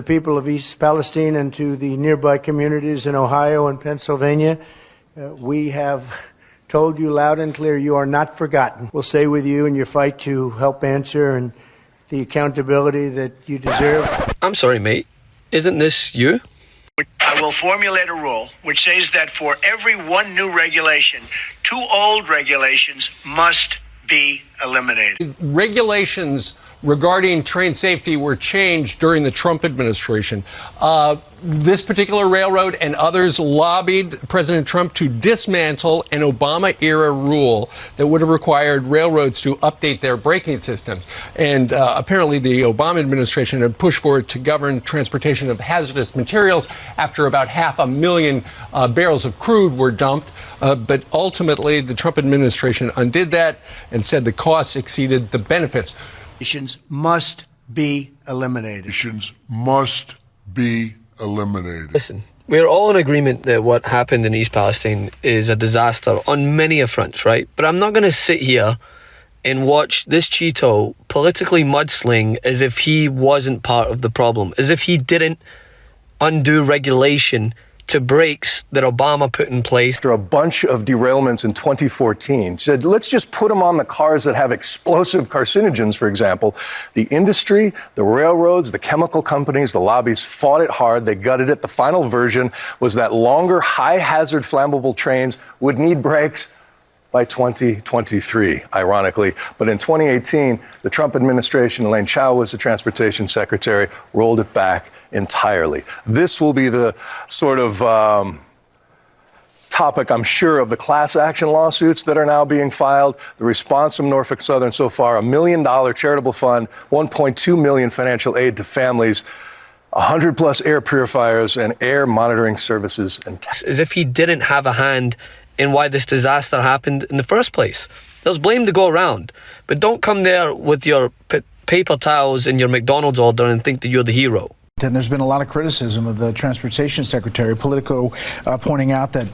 people of East Palestine and to the nearby communities in Ohio and Pennsylvania. We have told you loud and clear you are not forgotten. We'll stay with you in your fight to help answer and the accountability that you deserve. I'm sorry, mate. Isn't this you? I will formulate a rule which says that for every one new regulation, 2 old regulations must be eliminated. Regulations regarding train safety were changed during the Trump administration. This particular railroad and others lobbied President Trump to dismantle an Obama-era rule that would have required railroads to update their braking systems. And apparently the Obama administration had pushed for it to govern transportation of hazardous materials after about 500,000 barrels of crude were dumped. But ultimately, the Trump administration undid that and said the costs exceeded the benefits. Must be eliminated. Must be eliminated. Listen, we're all in agreement that what happened in East Palestine is a disaster on many fronts, right? But I'm not going to sit here and watch this Cheeto politically mudsling as if he wasn't part of the problem, as if he didn't undo regulation to brakes that Obama put in place. After a bunch of derailments in 2014, said, let's just put them on the cars that have explosive carcinogens, for example. The industry, the railroads, the chemical companies, the lobbies fought it hard. They gutted it. The final version was that longer, high-hazard flammable trains would need brakes by 2023, ironically. But in 2018, the Trump administration, Elaine Chao was the transportation secretary, rolled it back entirely. This will be the sort of topic, I'm sure, of the class action lawsuits that are now being filed. The response from Norfolk Southern so far, $1 million charitable fund, $1.2 million financial aid to families, 100+ air purifiers and air monitoring services. As if he didn't have a hand in why this disaster happened in the first place. There's blame to go around, but don't come there with your paper towels and your McDonald's order and think that you're the hero. And there's been a lot of criticism of the transportation secretary. Politico pointing out that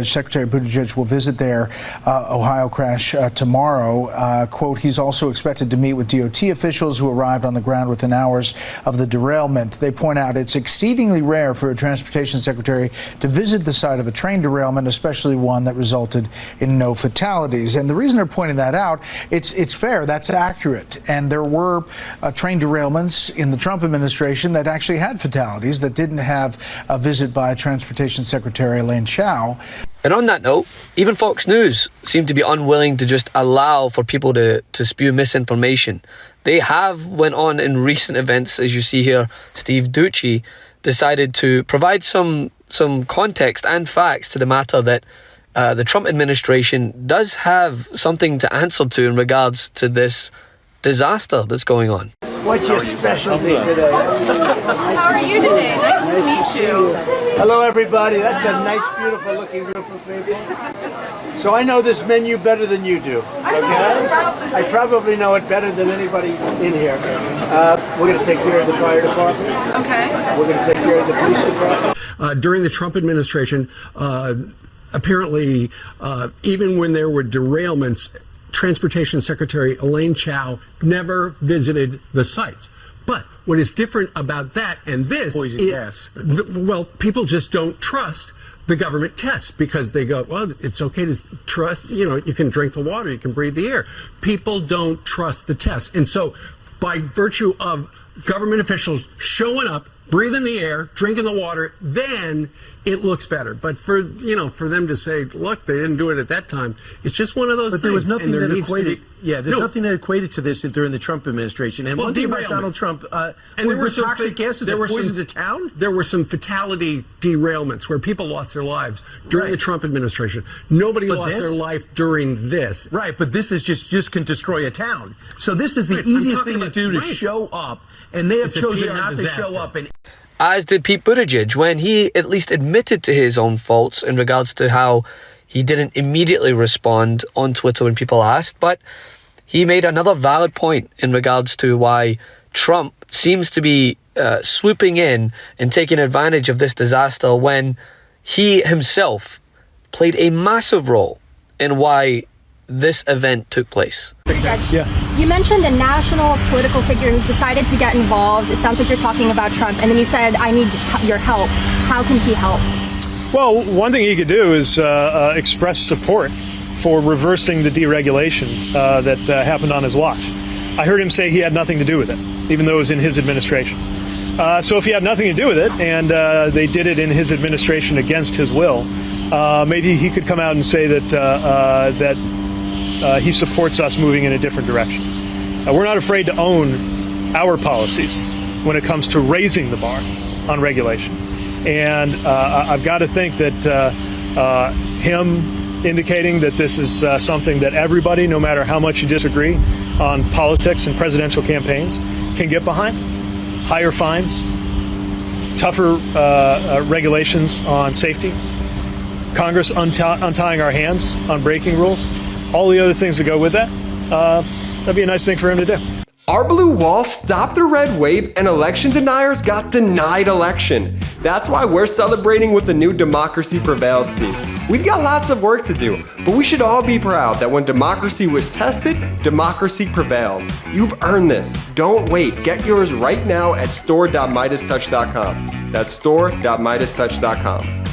Secretary Buttigieg will visit their Ohio crash tomorrow. Quote, he's also expected to meet with DOT officials who arrived on the ground within hours of the derailment. They point out it's exceedingly rare for a transportation secretary to visit the site of a train derailment, especially one that resulted in no fatalities. And the reason they're pointing that out, it's fair, that's accurate. And there were train derailments in the Trump administration that actually had fatalities that didn't have a visit by Transportation Secretary Elaine Chao. And on that note, even Fox News seem to be unwilling to just allow for people to spew misinformation. They have went on in recent events, as you see here. Steve Doocy decided to provide some context and facts to the matter that the Trump administration does have something to answer to in regards to this disaster that's going on. What's your specialty today? How are you today? Nice to meet you. Hello, everybody. That's a nice, beautiful looking group of people. So I know this menu better than you do, okay? I probably know it better than anybody in here. We're going to take care of the fire department. Okay. We're going to take care of the police department. During the Trump administration, apparently, even when there were derailments, Transportation Secretary Elaine Chao never visited the sites. But what is different about that and this is, well, people just don't trust the government tests because they go, well, it's okay to trust, you can drink the water, you can breathe the air. People don't trust the tests. And so by virtue of government officials showing up, breathing the air, drinking the water, then it looks better. But for them to say, look, they didn't do it at that time, it's just one of those things. But there was nothing that equated. Nothing that equated to this during the Trump administration. And one thing about Donald Trump, and there were toxic gases that poisoned the town. There were some fatality derailments where people lost their lives during the Trump administration. Nobody lost their life during this. Right, but this is just can destroy a town. So this is the easiest thing to do to show up, and they have chosen not to show up. And as did Pete Buttigieg, when he at least admitted to his own faults in regards to how he didn't immediately respond on Twitter when people asked. But he made another valid point in regards to why Trump seems to be swooping in and taking advantage of this disaster when he himself played a massive role in why this event took place. Yeah. You mentioned a national political figure who's decided to get involved. It sounds like you're talking about Trump, and then you said, I need your help. How can he help? Well, one thing he could do is express support for reversing the deregulation that happened on his watch. I heard him say he had nothing to do with it, even though it was in his administration. So if he had nothing to do with it, and they did it in his administration against his will, maybe he could come out and say that he supports us moving in a different direction. We're not afraid to own our policies when it comes to raising the bar on regulation. And I've got to think that him indicating that this is something that everybody, no matter how much you disagree on politics and presidential campaigns, can get behind. Higher fines, tougher regulations on safety, Congress untying our hands on braking rules, all the other things that go with that, that'd be a nice thing for him to do. Our blue wall stopped the red wave and election deniers got denied election. That's why we're celebrating with the new Democracy Prevails team. We've got lots of work to do, but we should all be proud that when democracy was tested, democracy prevailed. You've earned this. Don't wait. Get yours right now at store.MeidasTouch.com. That's store.MeidasTouch.com.